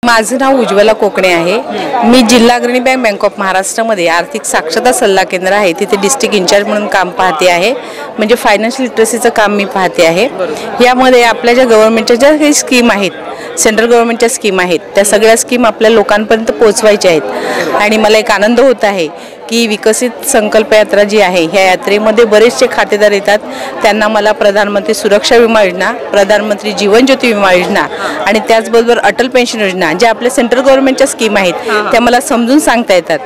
माझं नाव उज्ज्वला कोकणे आहे। मी जिल्हा अग्रणी बँक ऑफ महाराष्ट्रामध्ये आर्थिक साक्षरता सल्ला केंद्र आहे तिथे डिस्ट्रिक्ट इंचार्ज म्हणून काम पाहते आहे। म्हणजे फायनान्शियल लिटरसीचं काम मी पाहते आहे। यामध्ये आपल्या ज्या गव्हर्नमेंटच्या ज्या काही स्कीम आहेत, सेंट्रल गव्हर्नमेंटच्या स्कीम आहेत, त्या सगळ्या स्कीम आपल्या लोकांपर्यंत पोहोचवायच्या आहेत। आणि मला एक आनंद होत आहे की विकसित संकल्प यात्रा जी आहे ह्या यात्रेमध्ये बरेचसे खातेदार येतात। त्यांना मला प्रधानमंत्री सुरक्षा विमा योजना, प्रधानमंत्री जीवन ज्योती विमा योजना आणि त्याचबरोबर अटल पेन्शन योजना ज्या आपल्या सेंट्रल गव्हर्नमेंटच्या स्कीम आहेत त्या मला समजून सांगता येतात।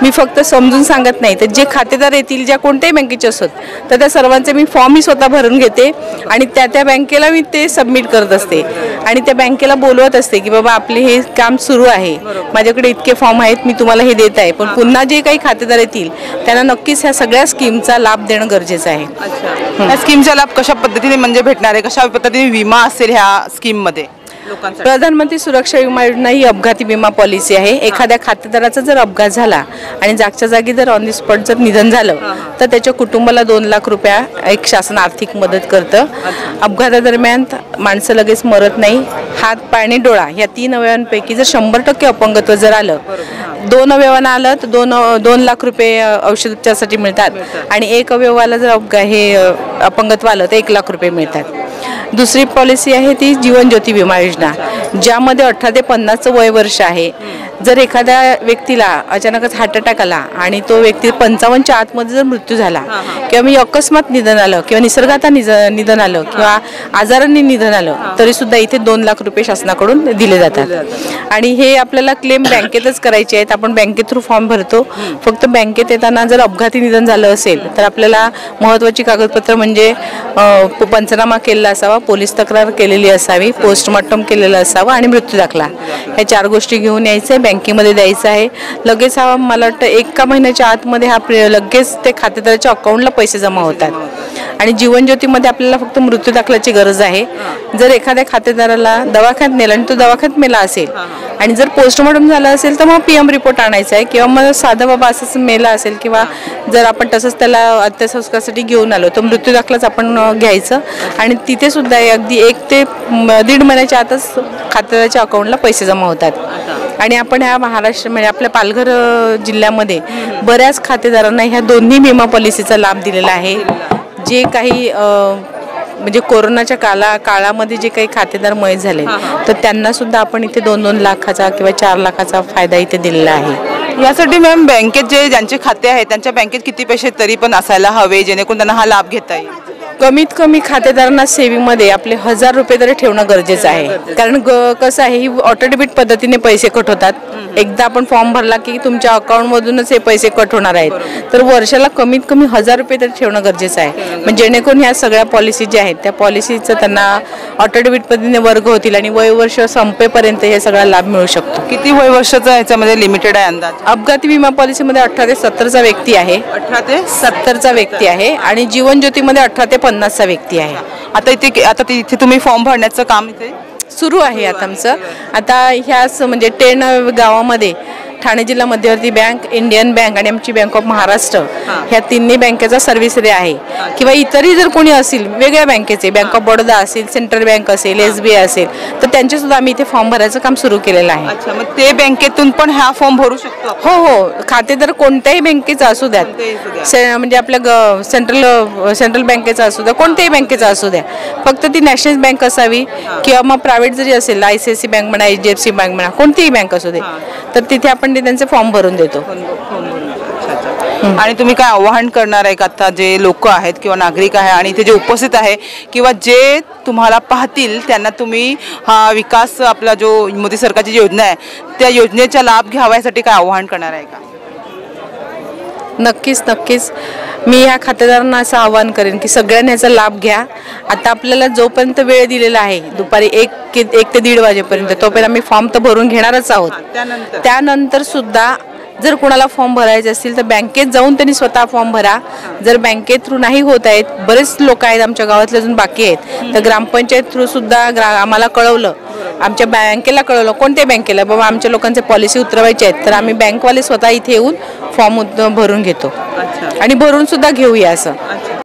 मी फक्त समजून सांगत नाही तर जे खातेदार येतील ज्या कोणत्याही बँकेचे असोत तर त्या सर्वांचे मी फॉर्म ही स्वतः भरून घेते आणि त्या बँकेला मी ते सबमिट करत असते आणि त्या बँकेला बोलवत असते की बाबा आपले हे काम सुरू आहे, माझ्याकडे इतके फॉर्म आहेत, मी तुम्हाला हे देत आहे, पण पुन्हा जे काही खातेदार येतील त्यांना नक्कीच ह्या सगळ्या स्कीमचा लाभ देणं गरजेचं आहे। या स्कीमचा लाभ कशा पद्धतीने म्हणजे भेटणार आहे, कशा पद्धतीने विमा असेल ह्या स्कीम मध्ये? प्रधानमंत्री सुरक्षा विमा योजना ही अपघाती विमा पॉलिसी आहे। एखाद्या खातेदाराचा जर अपघात झाला आणि जागच्या जागी जर ऑन द स्पॉट जर निधन झालं तर त्याच्या कुटुंबाला 2 लाख रुपये एक शासन आर्थिक मदत करतं। अपघातादरम्यान माणसं लगेच मरत नाही। हात, पाय आणि डोळा या 3 अवयवांपैकी जर 100% अपंगत्व जर आलं, 2 अवयवांना आलं तर 2 लाख रुपये औषध उपचारासाठी मिळतात आणि 1 अवयवाला जर अपंगत्व आलं तर 1 लाख रुपये मिळतात। दुसरी पॉलिसी आहे ती जीवन ज्योती विमा योजना, ज्यामध्ये 18 ते 50 वय वर्ष आहे। जर एखाद्या व्यक्तीला अचानकच हार्ट अटॅक आला आणि तो व्यक्ती 55च्या आतमध्ये जर मृत्यू झाला किंवा मी अकस्मात निधन आलं किंवा निसर्गात निधन आलं किंवा आजाराने निधन आलं तरी सुद्धा इथे 2 लाख रुपये शासनाकडून दिले जातात। आणि हे आपल्याला क्लेम बँकेतच करायचे आहेत। आपण बँके थ्रू फॉर्म भरतो। फक्त बँकेत येताना जर अपघाती निधन झालं असेल तर आपल्याला महत्त्वाची कागदपत्र म्हणजे पंचनामा केलेला असावा, पोलीस तक्रार केलेली असावी, पोस्टमॉर्टम केलेलं असावं आणि मृत्यू दाखला, ह्या 4 गोष्टी घेऊन यायचे, बँकेमध्ये द्यायचं आहे। लगेच मला वाटतं 1 महिन्याच्या आतमध्ये लगेच ते खातेदाराच्या अकाउंटला पैसे जमा होतात। आणि जीवन ज्योतीमध्ये आपल्याला फक्त मृत्यू दाखल्याची गरज आहे। जर एखाद्या खातेदाराला दवाखान्यात नेलं आणि तो दवाखान्यात मेला असेल आणि जर पोस्टमॉर्टम झालं असेल तर मग PM रिपोर्ट आणायचा आहे किंवा मग साधा बाबा असंच मेला असेल किंवा जर आपण तसंच त्याला अंत्यसंस्कारासाठी घेऊन आलो तर मृत्यू दाखलाच आपण घ्यायचं आणि तिथे सुद्धा अगदी 1 ते 1.5 महिन्याच्या आतच खातेदाराच्या अकाउंटला पैसे जमा होतात। आणि आपण ह्या महाराष्ट्र म्हणजे आपल्या पालघर जिल्ह्यामध्ये बऱ्याच खातेदारांना ह्या दोन्ही विमा पॉलिसीचा लाभ दिलेला आहे। जे काही म्हणजे कोरोनाच्या काळामध्ये जे काही खातेदार मयत झाले तर त्यांना सुद्धा आपण इथे 2-2 लाखाचा किंवा 4 लाखाचा फायदा इथे दिलेला आहे। यासाठी मॅम बँकेत ज्यांचे खाते आहेत त्यांच्या बँकेत किती पैसे तरी पण असायला हवे जेणेकरून त्यांना हा लाभ घेता येईल? कमीत कमी खातेदारांना सेविंगमध्ये आपले 1000 रुपये तरी ठेवणं गरजेचं आहे। कारण कसं आहे, ही ऑटो डेबिट पद्धतीने पैसे कट होतात। एकदा आपण फॉर्म भरला की तुमच्या अकाउंटमधूनच हे पैसे कट होणार आहेत, तर वर्षाला कमीत कमी 1000 रुपये तरी ठेवणं गरजेचं आहे। म्हणजे जेणेकरून ह्या सगळ्या पॉलिसी ज्या आहेत त्या पॉलिसीचं त्यांना ऑटो डेबिट पद्धतीने वर्ग होतील आणि वयवर्ष संपेपर्यंत हे सगळा लाभ मिळू शकतो। किती वय वर्षाचा ह्याच्यामध्ये लिमिटेड आहे अंदाज? अपघाती विमा पॉलिसीमध्ये 18 ते 70चा व्यक्ती आहे। 18 ते 70चा व्यक्ती आहे आणि जीवन ज्योतीमध्ये 18 ते 50चा व्यक्ती आहे। आता इथे तुम्ही फॉर्म भरण्याचं काम इथे सुरू आहे आता आमचं। आता ह्याच म्हणजे 10 गावामध्ये ठाणे जिल्हा मध्यवर्ती बँक, इंडियन बँक आणि आमची बँक ऑफ महाराष्ट्र ह्या 3 बँकेचा सर्व्हिस रे आहे। किंवा इतरही जर कोणी असतील वेगळ्या बँकेचे, बँक ऑफ बडोदा असेल, सेंट्रल बँक असेल, SBI असेल तर त्यांचे सुद्धा आम्ही इथे फॉर्म भरायचं काम सुरू केलेलं आहे। अच्छा, मग ते बँकेतून पण हा फॉर्म भरू शकतो? हो, खातेदार कोणत्याही बँकेचा असू द्या, म्हणजे आपल्या सेंट्रल बँकेचा असू द्या, कोणत्याही बँकेचा असू द्या, फक्त ती नॅशनल बँक असावी किंवा मग प्रायव्हेट जरी असेल, ICICI बँक म्हणा, HDFC बँक म्हणा, कोणतीही बँक असू दे, तर तिथे आपण त्यांचे फॉर्म भरून देतो। आणि तुम्ही काय आवाहन करणार आहे का आता जे लोक आहेत किंवा नागरिक आहे आणि इथे जे उपस्थित आहे किंवा जे तुम्हाला पाहतील त्यांना तुम्ही हा विकास आपला जो मोदी सरकारची योजना आहे त्या योजनेचा लाभ घ्यावा यासाठी काय आवाहन करणार आहे का? नक्कीच मी या खातेदारांना असं आवाहन करेन की सगळ्यांनी याचा लाभ घ्या। आता आपल्याला जोपर्यंत वेळ दिलेला आहे दुपारी 1 ते 1:30 वाजेपर्यंत तोपर्यंत आम्ही फॉर्म तर भरून घेणारच आहोत। त्यानंतर सुद्धा जर कोणाला फॉर्म भरायचे असतील तर बँकेत जाऊन त्यांनी स्वतः फॉर्म भरा। जर बँकेत थ्रू नाही होत आहेत, बरेच लोक आहेत आमच्या गावातले अजून बाकी आहेत, तर ग्रामपंचायत थ्रू सुद्धा आम्हाला कळवलं, आमच्या बँकेला कळवलं, कोणत्या बँकेला बाबा आमच्या लोकांचे पॉलिसी उतरवायचे आहेत तर आम्ही बँकवाले स्वतः इथे येऊन फॉर्म भरून घेतो आणि भरून सुद्धा घेऊया असं।